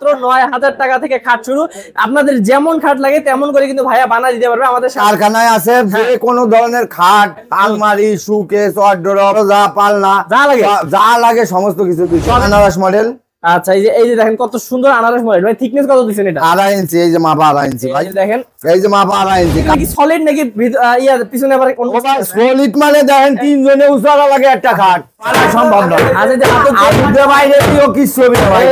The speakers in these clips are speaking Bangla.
মাত্র ৯,০০০ টাকা থেকে খাট শুরু। আপনাদের যেমন খাট লাগে তেমন করে কিন্তু ভাইয়া বানিয়ে দিতে পারবে। আমাদের কারখানায় আছে যে কোনো ধরনের খাট, আলমারি, শোকেস, ওয়ারড্রপ, পালনা যা লাগে সমস্ত কিছু। আনারস মডেল। আচ্ছা, এই যে দেখেন কত সুন্দর আনারস মডেল। ভাই থিকনেস কত দিবেন এটা? 2.5 ইঞ্চি। এই যে মাপা 2.5 ইঞ্চি ভাই, দেখেন এই যে মাপা 2.5 ইঞ্চি। কি সলিড নাকি পিছনে আবার কোন সলিড? মানে দেখেন তিনজনে উঁচালা লাগে একটা খাট, সম্ভব নয়। আচ্ছা, যে আপনি বাইরে দিও কিছু হবে না ভাই।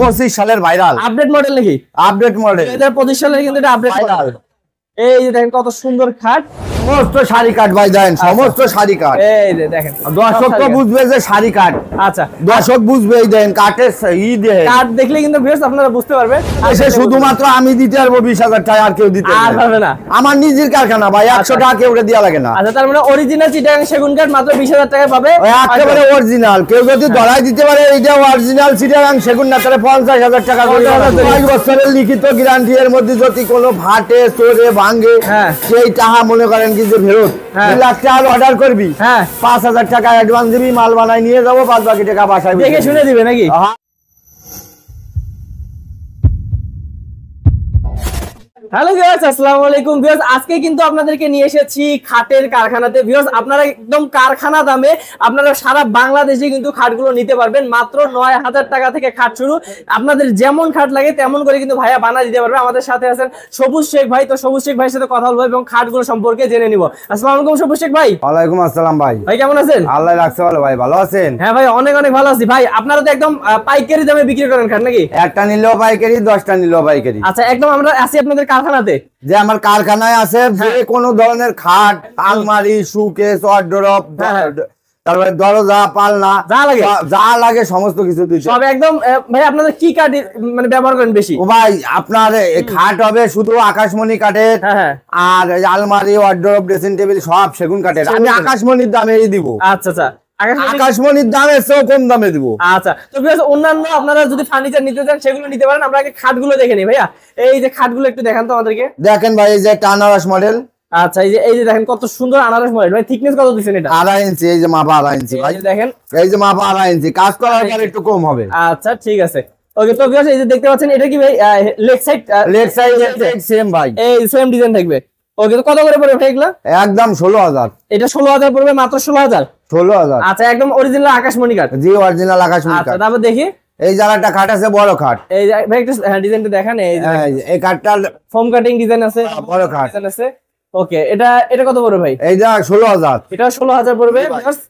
25 সালের ভাইরাল আপডেট মডেল নাকি? আপডেট মডেল 2025 সালের কিন্তু এটা আপডেট মডেল। এই যে দেখেন কত সুন্দর খাট, সমস্ত শাড়ি কাট ভাই, দেখেন সমস্ত শাড়ি কাট। এই যে দেখেন দর্শক তো বুঝবে যে শাড়ি কাট। আচ্ছা, দর্শক বুঝবে এই দেখেন কাটের কাট দেখলে কিন্তু ভিউয়ার্স আপনারা বুঝতে পারবেন। এসে শুধুমাত্র আমি দিতে পারবো 20,000 টাকা, আর কেউ দিতে পারবে না। আমার নিজের কারখানা ভাই, 100 টাকা কেউ দেওয়া লাগে না। আচ্ছা, তার মানে অরিজিনাল চিটাগাং সেগুন কাঠ মাত্র 20,000 টাকায় পাবে। একেবারে অরিজিনাল। কেউ যদি ধরাই দিতে পারে এইটা অরিজিনাল চিটাগাং সেগুন না, তাহলে 50,000 টাকা করে। 5 বছরের লিখিত গ্যারান্টি। এর মধ্যে যদি কোনো ভাটে চোরে ভাঙে সেই টাকা মনে করেন কি যে ফেরত। 2 লাখ টাকা অর্ডার করবি, 5,000 টাকা অ্যাডভান্স দিবি, মাল বানাই নিয়ে যাবো, 5 বাকি টাকা বাসায় দেখে শুনে দিবে নাকি? হ্যালো ভিউয়ার্স, আসসালামু আলাইকুম ভিউয়ার্স। আজকে কিন্তু আপনাদেরকে নিয়ে এসেছি খাটের কারখানাতে। ভিউয়ার্স, আপনারা একদম কারখানা দামে আপনারা সারা বাংলাদেশে কিন্তু খাটগুলো নিতে পারবেন। মাত্র ৯,০০০ টাকা থেকে খাট শুরু। আপনাদের যেমন খাট লাগে তেমন করে কিন্তু ভাইয়া বানিয়ে দিতে পারবে। আমাদের সাথে আছেন সবুজ শেখ ভাই। তো সবুজ শেখ ভাইয়ের সাথে কথা বলবো এবং খাটগুলো সম্পর্কে জেনে নিব। আসসালামু আলাইকুম সবুজ শেখ ভাই। ওয়ালাইকুম আসসালাম ভাই। ভাই কেমন আছেন? আল্লাহ রাখছে ভালো ভাই, ভালো আছেন? হ্যাঁ ভাই, অনেক অনেক ভালো আছি। ভাই আপনারা তো একদম পাইকারি দামে বিক্রি করেন খাট নাকি? একটা নিলেও পাইকারি, 10টা নিলেও পাইকারি। আচ্ছা, একদম আমরা আছি আপনাদের কারখানাতে। যে আমার কারখানায় আছে যে কোনো ধরনের খাট, আলমারি, শোকেস, ওয়ারড্রপ, তারপরে দরজা, পালনা যা লাগে সমস্ত কিছু সব একদম। ভাই আপনাদের কি কাঠ মানে ব্যবহার করেন বেশি? ও ভাই আপনার খাট হবে শুধু আকাশমণি কাঠের, আর আলমারি, ওয়ারড্রপ, ড্রেসিং টেবিল সব সেগুন কাঠের। আমি আকাশমণির দামেই দিব। আচ্ছা আচ্ছা, আকাশমণির দামে চেয়েও কম দামে দিব। আচ্ছা, তো অন্যান্য আপনারা যদি ফার্নিচার নিতে চান সেগুলো নিতে পারেন। আমরা আগে খাটগুলো দেখে নিই। ভাইয়া এই যে খাটগুলো একটু দেখান তো আমাদেরকে। দেখেন ভাই, এই যে একটা আনারস মডেল। আচ্ছা, এই যে দেখেন কত সুন্দর আনারস মডেল। ভাই থিকনেস কত দিবেন এটা? 2.5 ইঞ্চি। এই যে মাপা 2.5 ইঞ্চি ভাই, দেখেন এই যে মাপা 2.5 ইঞ্চি। কাজ করার পর একটু কম হবে। আচ্ছা ঠিক আছে, ওকে। তো ভিউয়ার্স, এই যে দেখতে পাচ্ছেন এটা কি ভাই লেগ সাইড সেম ভাই, এই সেম ডিজাইন থাকবে। ওকে, তো কত করে পড়বে ভাই এগুলা? একদম 16,000। এটা 16,000 পড়বে, মাত্র 16,000। 16,000। আচ্ছা, একদম অরিজিনাল আকাশমণি কাঠ। জি, অরিজিনাল আকাশমণি কাঠ। আচ্ছা, তারপর দেখি এই জায়গাটা খাট আছে, বড় খাট। এই ভাই একটু ডিজাইনটা দেখান। এই কাঠটা ফোম কাটিং ডিজাইন আছে, বড় খাট ডিজাইন আছে। ওকে, এটা কত পড়বে ভাই? এইটা 16,000। এটা 16,000 পড়বে।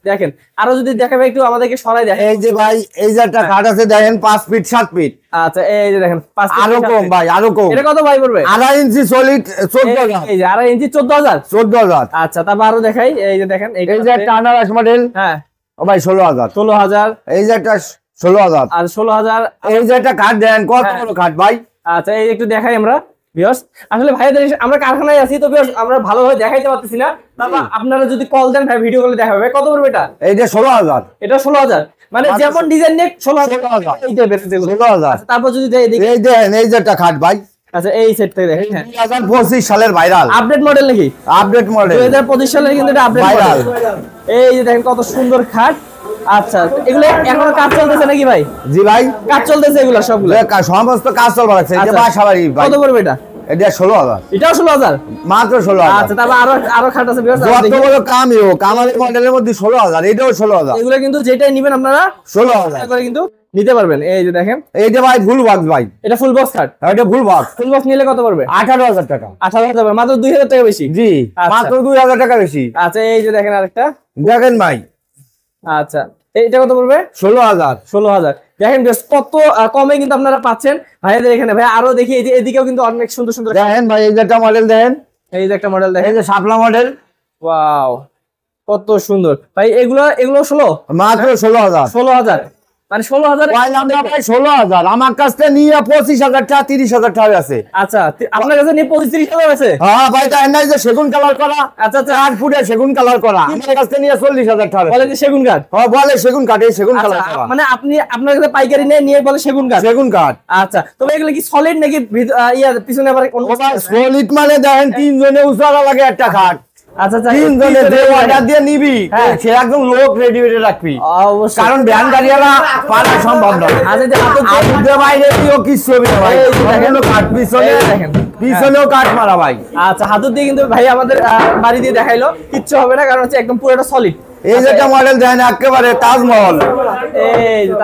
দেখেন আরো যদি দেখাবে একটু আমাদেরকে সরাই দেখেন। এই যে ভাই, এই যে একটা খাট আছে দেখেন, 5 ফিট 7 ফিট। আচ্ছা, এই যে দেখেন 5 ফিট আরো কম ভাই, আরো কম। এটা কত ভাই পড়বে? 2.5 ইঞ্চি সলিড 14,000। এই যে 2.5 ইঞ্চি 14,000। 14,000। আচ্ছা, তারপর আরো দেখাই। এই যে দেখেন এই যে একটা আনারস মডেল। হ্যাঁ ও ভাই 16,000। 16,000। এই যে একটা 16,000। আর 16,000। এই যে একটা খাট দেন, কত বড় খাট ভাই। আচ্ছা, এই একটু দেখাই আমরা ভিউয়ার্স। আসলে ভাইদের আমরা কারখানায় আছি, তো ভিউয়ার্স আমরা ভালোভাবে দেখাইতে পারতেছি না। তারপর আপনারা যদি কল দেন ভাই, ভিডিও কলে দেখাবে। কত পড়বে এটা? এইটা 16,000। এটা 16,000, মানে যেমন ডিজাইন নেক 16,000। এইটা বেশি 16,000। তারপর যদি দেখি এই দেখেন, এই যে একটা খাট ভাই। আচ্ছা, এই সেট থেকে দেখেন 2025 সালের ভাইরাল আপডেট মডেল নাকি? আপডেট মডেল 2025 সালের কিন্তু এটা আপডেট মডেল। এই যে দেখেন কত সুন্দর খাট। আচ্ছা, এগুলো এখনো কাজ চলতেছে নাকি ভাই? জি ভাই, কাজ চলতেছে এগুলো সবগুলো? সমস্ত কাজ চলবে। এটা বাসা বাড়ি ভাই। কত পড়বে এটা? এটা 16,000। এটাও 16,000, মাত্র 16,000। আচ্ছা, তারপর আরো খাট আছে ভিউয়ার্স। যত বড় কামই হোক, আমাদের মডেলের মধ্যে 16,000। এটাও 16,000। এগুলো কিন্তু যেটাই নেবেন আপনারা 16,000 করে কিন্তু নিতে পারবেন। এই যে দেখেন, এইটা ভাই ফুল বক্স ভাই। এটা ফুল বক্স খাট। এটা ফুল বক্স। ফুল বক্স নিলে কত পড়বে? 18,000 টাকা। 18,000, মাত্র 2,000 টাকা বেশি। জি, মাত্র 2,000 টাকা বেশি। আচ্ছা, এই যে দেখেন আরেকটা দেখেন ভাই। আচ্ছা, এটা কত পড়বে? 16,000। 16,000। দেখেন বেশ কত কমে কিন্তু আপনারা পাচ্ছেন ভাইয়াদের এখানে। ভাই আরো দেখি, এই যে এদিকেও কিন্তু অনেক সুন্দর সুন্দর দেখেন ভাই, এই যে একটা মডেল দেখেন। এই যে একটা মডেল দেখেন, এই যে শাপলা মডেল। ওয়াও, কত সুন্দর ভাই। এগুলো 16, মাত্র 16,000। 16,000, মানে 16,000 ভাই 16,000। আমার কাছ থেকে নিয়ে 25,000 টাকা 30,000 টাকা আছে। আচ্ছা, আপনার কাছে নিয়ে 25-30,000 আছে? হ্যাঁ ভাই, তাই না? যে সেগুন কালার করা। আচ্ছা আচ্ছা, 8 ফুটে সেগুন কালার করা। আমার কাছ থেকে নিয়ে 40,000 টাকা বলে যে সেগুন কাঠ। হ্যাঁ, বলে সেগুন কাঠ। এই সেগুন কালার করা, মানে আপনি আপনার কাছে পাইকারি নিয়ে বলে সেগুন কাঠ। সেগুন কাঠ। আচ্ছা, তবে এগুলো কি সলিড নাকি পিছনে আবার কোন? সলিড মানে দেখেন তিনজনে উঁচালা লাগে একটা খাট। আচ্ছা আচ্ছা, তিনজনে যে অর্ডার দিয়ে নিবি সে একদম লোক রেডি রাখবি, অবশ্যই, কারণ ভ্যান গাড়িওয়ালা পারা সম্ভব নয়। আচ্ছা যে আতুদের বাইরে দিও কিছু হবে না ভাই, দেখেন কাট পিছনে, দেখেন পিছনেও কাট মারা ভাই। আচ্ছা হাতুর দিয়ে কিন্তু ভাই আমাদের বাড়ি দিয়ে দেখাইলো, কিচ্ছু হবে না, কারণ হচ্ছে একদম পুরোটা সলিড। এই যেটা মডেল দেখেন একেবারে তাজমহল, এই যে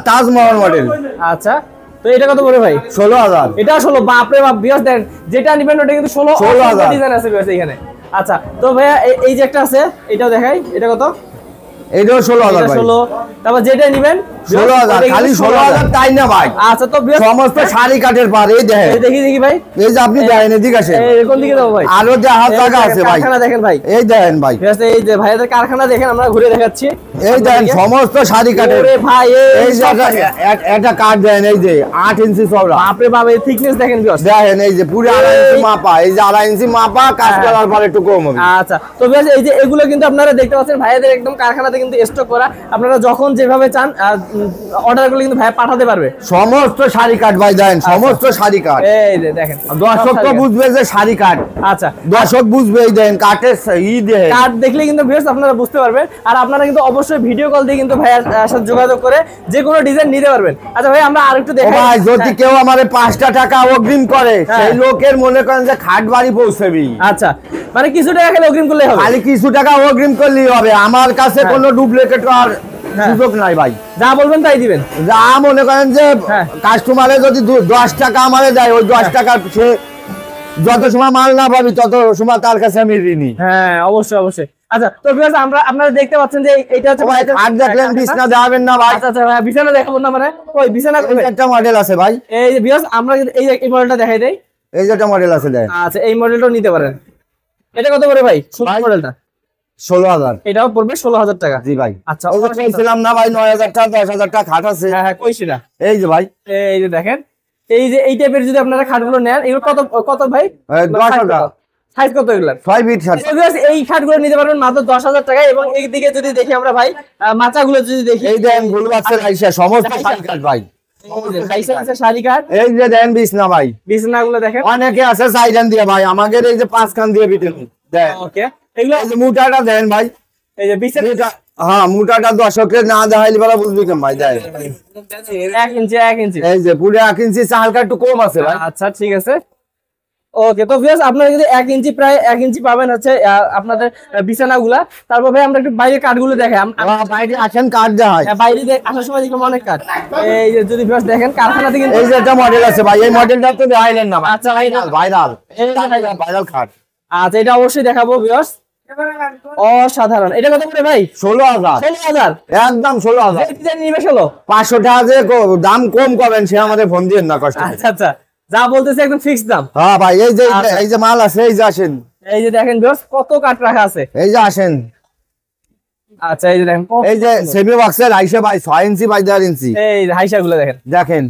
তাজমহল মডেল। আচ্ছা তো এটা কত পড়বে ভাই? 16,000। এটা 16, বাপরে বাপ বিয়াস দেন, যেটা নিবেন ওটা কিন্তু 16 16,000 ডিজাইন আছে বিয়াস এখানে। আচ্ছা তো ভাইয়া এই যে একটা আছে, এটাও দেখাই, এটা কত? এটাও 16,000 ভাই। 16, তারপর যেটা নিবেন 16,000, খালি 16,000 তাই না ভাই। আচ্ছা তো বিয়াস সমস্ত শাড়ি কাটের পার, এই দেখেন, দেখি দেখি ভাই, এই যে আপনি দেখেন এদিকে আসেন, এই কোন দিকে যাবো ভাই? আরো যে হাত জায়গা আছে ভাই, কারখানা দেখেন ভাই, এই দেখেন ভাই, বিয়াস এই যে ভাইয়াদের কারখানা দেখেন, আমরা ঘুরে দেখাচ্ছি। এই দেখেন সমস্ত শাড়ি কাটের। ওরে ভাই এই যে একটা কাট দেন, এই যে 8 ইঞ্চি চওড়া, বাপরে বাপ এই থিকনেস দেখেন বিয়াস, দেখেন এই যে পুরো 2.5 ইঞ্চি মাপা, এই যে 2.5 ইঞ্চি মাপা, কাজ করার পর একটু কম হবে। আচ্ছা তো বিয়াস এই যে এগুলো কিন্তু আপনারা দেখতে পাচ্ছেন ভাইয়াদের একদম কারখানাতে কিন্তু স্টক করা, আপনারা যখন যেভাবে চান অর্ডারগুলো কিন্তু ভাইয়া পাঠাতে পারবে। সমস্ত শাড়ি কাট ভাই দেখেন, সমস্ত শাড়ি কাট, এই যে দেখেন দর্শক তো বুঝবে যে শাড়ি কাট, আচ্ছা দর্শক বুঝবে এই দেখেন কাটের ই দেখেন, কার্ড দেখলে কিন্তু ভিউয়ার্স আপনারা বুঝতে পারবেন, আর আপনারা কিন্তু অবশ্যই ভিডিও কল দিয়ে কিন্তু ভাইয়ার সাথে যোগাযোগ করে যে কোনো ডিজাইন নিতে পারবেন। আচ্ছা ভাই আমরা আরেকটু ও দেখাই। ভাই যদি কেউ আমারে 5টা টাকা অগ্রিম করে, সেই লোকের মনে করেন যে খাট বাড়ি পৌঁছাবি। আচ্ছা মানে কিছু টাকা খালি অগ্রিম করলে হবে, খালি কিছু টাকা অগ্রিম করলেই হবে, আমার কাছে কোনো ডুপ্লিকেট আর সুযোগ নাই ভাই, যা বলবেন তাই দিবেন। যা মনে করেন যে কাস্টমারে যদি 10 টাকা আমারে দেয়, ওই 10 টাকা সে যত সময় মাল না পাবি তত সময় তার কাছে আমি ঋণী। হ্যাঁ অবশ্যই অবশ্যই। আচ্ছা তো ভিউয়ার্স আপনারা দেখতে পাচ্ছেন যে এইটা হচ্ছে ভাই খাট দেখলেন, বিছনা দেখাবেন না ভাই? আচ্ছা আচ্ছা ভাই বিছানা দেখাবো না, মানে ওই বিছানা একটা মডেল আছে ভাই, এই যে ভিউয়ার্স আমরা কিন্তু এই মডেলটা দেখাই দেই। এই যে একটা মডেল আছে দেখেন। আচ্ছা এই মডেলটাও নিতে পারেন। এটা কত করে ভাই? মডেলটা 16,000। এটাও পড়বে 16,000 টাকা। জি ভাই। আচ্ছা ওই যে বলছিলাম না ভাই 9,000 টাকা 10,000 টাকা খাট আছে। হ্যাঁ হ্যাঁ কইছি না, এই যে ভাই, এই যে দেখেন, এই যে এই টাইপের যদি আপনারা খাটগুলো নেন, এগুলো কত কত ভাই? 10,000। সাইজ কত এগুলো? 6 ফিট 60। এই খাটগুলো নিতে পারবেন মাত্র 10,000 টাকায়। এবং এই দিকে যদি দেখি আমরা ভাই মাচাগুলো যদি দেখি, এই দেন গুলো আছে রাইসা, সমস্ত শাড়ি কাট ভাই, শাড়ি কাট, এই যে দেন বিছনা ভাই, বিছানাগুলো দেখেন। অনেকে আছে সাইডান দিয়ে ভাই, আমাদের এই যে 5 খান দিয়ে বিটেন দেন। ওকে এগুলো এই যে মুটাটা দেন ভাই, এই যে বিছানা হ্যাঁ মুটাটা দর্শকের না দেখাইলে বলা বুঝবি কেন ভাই, দেন 1 ইঞ্চি 1 ইঞ্চি, এই যে পুরো 1 ইঞ্চি হালকা একটু কম আছে ভাই। আচ্ছা ঠিক আছে ওকে। তো ভিউয়ার্স আপনারা কিন্তু 1 ইঞ্চি প্রায় 1 ইঞ্চি পাবেন হচ্ছে আপনাদের বিছানাগুলা। তারপর ভাই আমরা একটু বাইরে কাঠগুলো দেখাই। বাইরে আসেন কাঠ দেখাই, বাইরে আসার সময় দেখলাম অনেক কাঠ। এই যে যদি ভিউয়ার্স দেখেন কারখানাতে কিন্তু এই যে একটা মডেল আছে ভাই, এই মডেলটা তো দেখাইলেন না ভাই। আচ্ছা ভাইরাল ভাইরাল, ভাইরাল খাট। আচ্ছা এটা অবশ্যই দেখাবো ভিউয়ার্স, অসাধারণ। এটা কত করে ভাই? 16,000। 16,000 একদম 16,000। ডিজাইন নিবে 16। 500 টাকা যে দাম কম করবেন সে আমাদের ফোন দিয়েন না কষ্ট। আচ্ছা আচ্ছা যা বলতেছে একদম ফিক্স দাম। হ্যাঁ ভাই এই যে মাল আছে, এই যে আসেন, এই যে দেখেন ভিউয়ার্স কত কাঠ রাখা আছে, এই যে আসেন। আচ্ছা এই যে দেখেন এই যে সেমি বক্সের আইসা ভাই 6 ইঞ্চি বাই 1.5 ইঞ্চি, এই হাইসাগুলো দেখেন দেখেন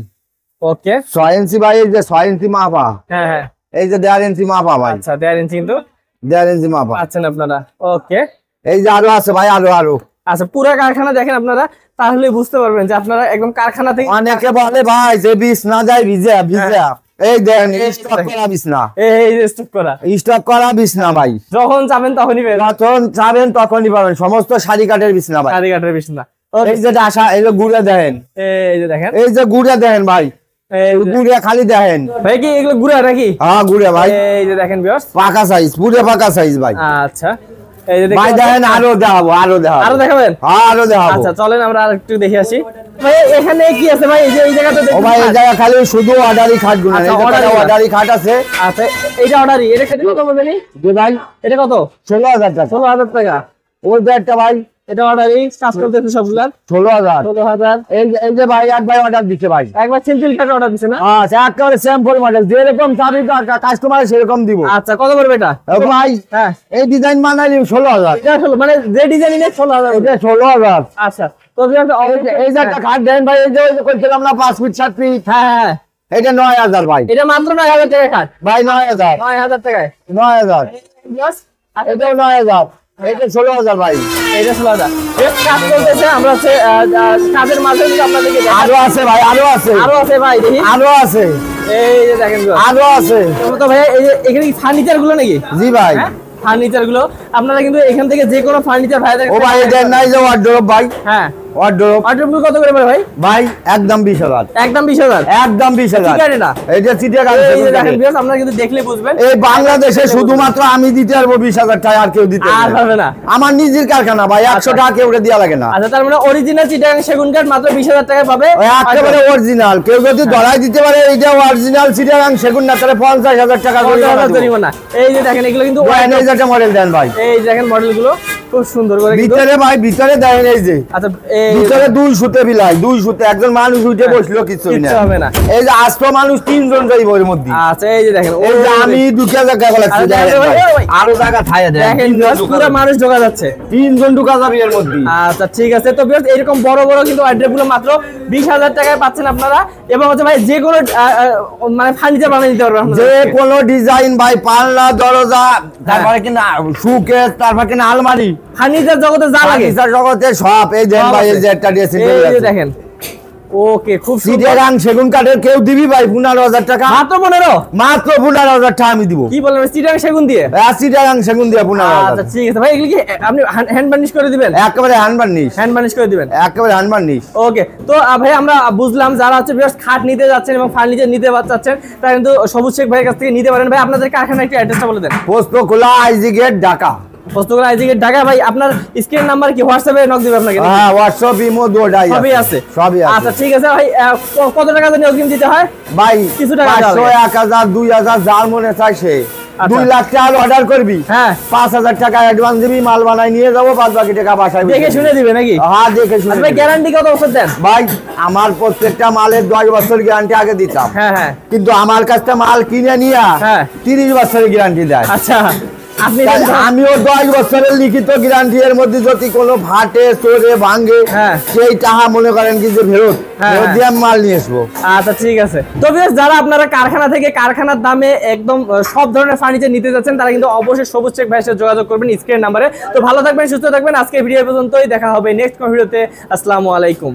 ওকে 6 ইঞ্চি বাই এই যে 6 ইঞ্চি মাপা, হ্যাঁ হ্যাঁ এই যে 1.5 ইঞ্চি মাপা ভাই, আচ্ছা 1.5 ইঞ্চি কিন্তু 1.5 ইঞ্চি মাপা পাচ্ছেন আপনারা ওকে। এই যে আরো আছে ভাই, আরো আচ্ছা পুরো কারখানা দেখেন আপনারা, তাহলে বুঝতে পারবেন যে আপনারা একদম কারখানা থেকে। অনেকে বলে ভাই যে বিষ না যায় ভিজা, এই দেখেন স্টক করা বিছনা, এই যে স্টক করা, স্টক করা বিছনা ভাই, যখন যাবেন তখনই পেয়ে যাবেন, যখন চাবেন তখনই পাবেন, সমস্ত শাড়ি কাঠের বিছনা ভাই। শাড়ি কাঠের বিছানা। এই যে আশা, এই যে গুড়ে দেখেন, এই যে দেখেন, এই যে গুড়ে দেখেন ভাই, গুড়ে খালি দেখেন ভাই কি এগুলো গুড়া নাকি? হ্যাঁ গুড়ে ভাই, এই যে দেখেন ভিউয়ার্স পাকা সাইজ, পুরো পাকা সাইজ ভাই। আচ্ছা এই যে ভাই দেখেন আরো দেখাবো, আরো দেখাবেন। হ্যাঁ আরো দেখাবো। আচ্ছা চলেন আমরা আরেকটু দেখে আসি। ভাই এখানে কি আছে ভাই? এই যে এই জায়গাতে ও ভাই এই জায়গা খালি শুধু অর্ডারি খাট গুলো, আচ্ছা, অর্ডারি খাট আছে। আচ্ছা এইটা অর্ডারি, এটা খেতে কত বলবেন ভাই? এটা কত? 16,000 টাকা। 16,000 টাকা। ওই ব্যাগটা ভাই এটা অর্ডারই কাজ করতেছে সবগুলা 16,000। 16,000। এই যে ভাই এক ভাই অর্ডার দিচ্ছে ভাই, একবার সিম্পল কাট অর্ডার দিছে না? আচ্ছা একেবারে স্যাম্পল মডেল, যেরকম চাবি কাস্টমার সেরকম দিব। আচ্ছা কত পড়বে এটা? ভাই হ্যাঁ এই ডিজাইন বানাইলি 16,000। এটা আসলে মানে যে ডিজাইন নিয়ে 16,000। এটা 16,000। আচ্ছা তো এই যে একটা খাট দেন ভাই, এই যে কইছিলাম না 5 ফিট 7 ফিট, হ্যাঁ এটা 9,000 ভাই। এটা মাত্র 9,000 টাকা কাট ভাই 9,000 টাকায় 9,000। প্লাস এটাও 9,000, এটা 16,000 ভাই। এটা 16,000 কাজ করতেছে। আমরা হচ্ছে কাজের মাঝে আপনাদেরকে আরো আছে ভাই, আরো আছে ভাই দেখি, আরো আছে, এই যে দেখেন আরো আছে। তো ভাই এই যে এখানে কি ফার্নিচার গুলো নাকি? জি ভাই, ফার্নিচার গুলো আপনারা কিন্তু এখান থেকে যে কোনো ফার্নিচার ভাইদের ও ভাই এটা নাই যে ওয়ার্ডরোব ভাই, হ্যাঁ ওয়ার্ডরোব ওয়ার্ডরোব কত করে পড়ে ভাই? ভাই একদম 20,000, একদম 20,000, একদম 20,000। ঠিক আছে না এই যে চিটাগাং এই যে দেখেন ভিউয়ার্স, আপনারা কিন্তু দেখলে বুঝবেন এই বাংলাদেশে শুধুমাত্র আমি দিতে পারবো 20,000 টাকা, আর কেউ দিতে আর পারবে হবে না। না। আমার নিজের কারখানা ভাই, 100 টাকা কেউ দেওয়া লাগে না। আচ্ছা, তার মানে অরিজিনাল চিটাগাং সেগুন কাঠ মাত্র 20,000 টাকায় পাবে। ওই একেবারে অরিজিনাল, কেউ যদি ধরাই দিতে পারে এইটা অরিজিনাল চিটাগাং সেগুন না, তাহলে 50,000 টাকা করে 50,000 জরিমানা। এই যে দেখেন এগুলো কিন্তু এই যে একটা মডেল দেন ভাই, এই দেখেন মডেল গুলো খুব সুন্দর করে কিন্তু ভিতরে ভাই, ভিতরে দেন এই যে, আচ্ছা এই ভিতরে 2 সুতে বিলাই, 2 সুতে একজন মানুষ উঠে বসলো কিছুই না, কিচ্ছু হবে না। এই যে আস্ত মানুষ 3 জন যাইব এর মধ্যে। আচ্ছা এই যে দেখেন এই যে আমি 2,000 টাকা লাগছে, আরে দেখেন ভাই, ভাই। আরো জায়গা থাইয়া দেন, দেখেন পুরো মানুষ ঢোকা যাচ্ছে। 3 জন ঢুকা যাবে এর মধ্যে। আচ্ছা ঠিক আছে, তো ভিউয়ার্স এরকম বড় বড় কিন্তু ওয়ার্ড্রোব গুলো মাত্র 20,000 টাকায় পাচ্ছেন আপনারা। এবং হচ্ছে ভাই যে কোনো মানে ফার্নিচার বানিয়ে দিতে পারবেন যে কোনো ডিজাইন ভাই, পাল্লা, দরজা, তারপরে কিনা সুকেস, তারপরে কিনা আলমারি, ফার্নিচার জগতে যা লাগে ফার্নিচার জগতে সব। এই দেন ভাই, এই যে একটা ড্রেসিং এই টেবিল যে আছে, দেখেন, ওকে খুব সুন্দর। চিটাগাং সেগুন কাঠের কেউ দিবি ভাই 15,000 টাকা, মাত্র 15, মাত্র 15,000 টাকা আমি দিব। কি বলেন চিটাগাং সেগুন দিয়ে? চিটাগাং সেগুন দিয়ে 15,000 আচ্ছা ঠিক আছে ভাই, এগুলি কি আপনি হ্যান্ড বার্নিশ করে দিবেন? একেবারে হানবার্নিশ, হ্যান্ড বার্নিশ করে দিবেন, একেবারে হানবার্নিশ। ওকে। তো ভাই আমরা বুঝলাম যারা হচ্ছে ভিউয়ার্স খাট নিতে যাচ্ছেন এবং ফার্নিচার নিতে চাচ্ছেন তারা কিন্তু সবুজ শেখ ভাইয়ের কাছ থেকে নিতে পারেন। ভাই আপনাদের কারখানার একটু অ্যাড্রেসটা বলে দেন। পোস্ত খোলা, আইজি গেট, ঢাকা। পোস্তগোলা আইজিকে ঢাকা। ভাই আপনার স্ক্রিন নাম্বার কি হোয়াটসঅ্যাপে নক দিবে আপনাকে? হ্যাঁ, হোয়াটসঅ্যাপ, ইমো দুটোই সবই আছে, সবই আছে। আচ্ছা ঠিক আছে ভাই, কত টাকা জানি অগ্রিম দিতে হয়? ভাই কিছু টাকা দেওয়া 500, লাগে। 1,000, 2,000 যার মনে চাই সে। 2 লাখ টাকা অর্ডার করবি, হ্যাঁ 5,000 টাকা অ্যাডভান্স দিবি, মাল বানাই নিয়ে যাবো, বাদ বাকি টাকা বাসায় দেখে শুনে দিবে নাকি? হ্যাঁ দেখে শুনে আচ্ছা ভাই দিবি। গ্যারান্টি কত বছর দেন? ভাই আমার প্রত্যেকটা মালের 10 বছর গ্যারান্টি আগে দিতাম, হ্যাঁ হ্যাঁ কিন্তু আমার কাছে মাল কিনে নিয়ে হ্যাঁ 30 বছরের গ্যারান্টি দেয়। আচ্ছা আপনি তাই আমিও 10 বছরের লিখিত গ্যারান্টি, এর মধ্যে যদি কোনো ফাটে, চোরে, ভাঙে, হ্যাঁ। সেই টাকা মনে করেন কি যে ফেরত হ্যাঁ। দিয়ে আমি মাল নিয়ে আসবো। আচ্ছা ঠিক আছে। তো ভিউয়ার্স যারা আপনারা কারখানা থেকে কারখানার দামে একদম সব ধরনের ফার্নিচার নিতে যাচ্ছেন তারা কিন্তু অবশ্যই সবুজ শেখ ভাইয়ের সাথে যোগাযোগ করবেন স্ক্রিন নাম্বারে। তো ভালো থাকবেন, সুস্থ থাকবেন। আজকে ভিডিও পর্যন্তই, দেখা হবে নেক্সট ভিডিওতে। আসসালামু আলাইকুম।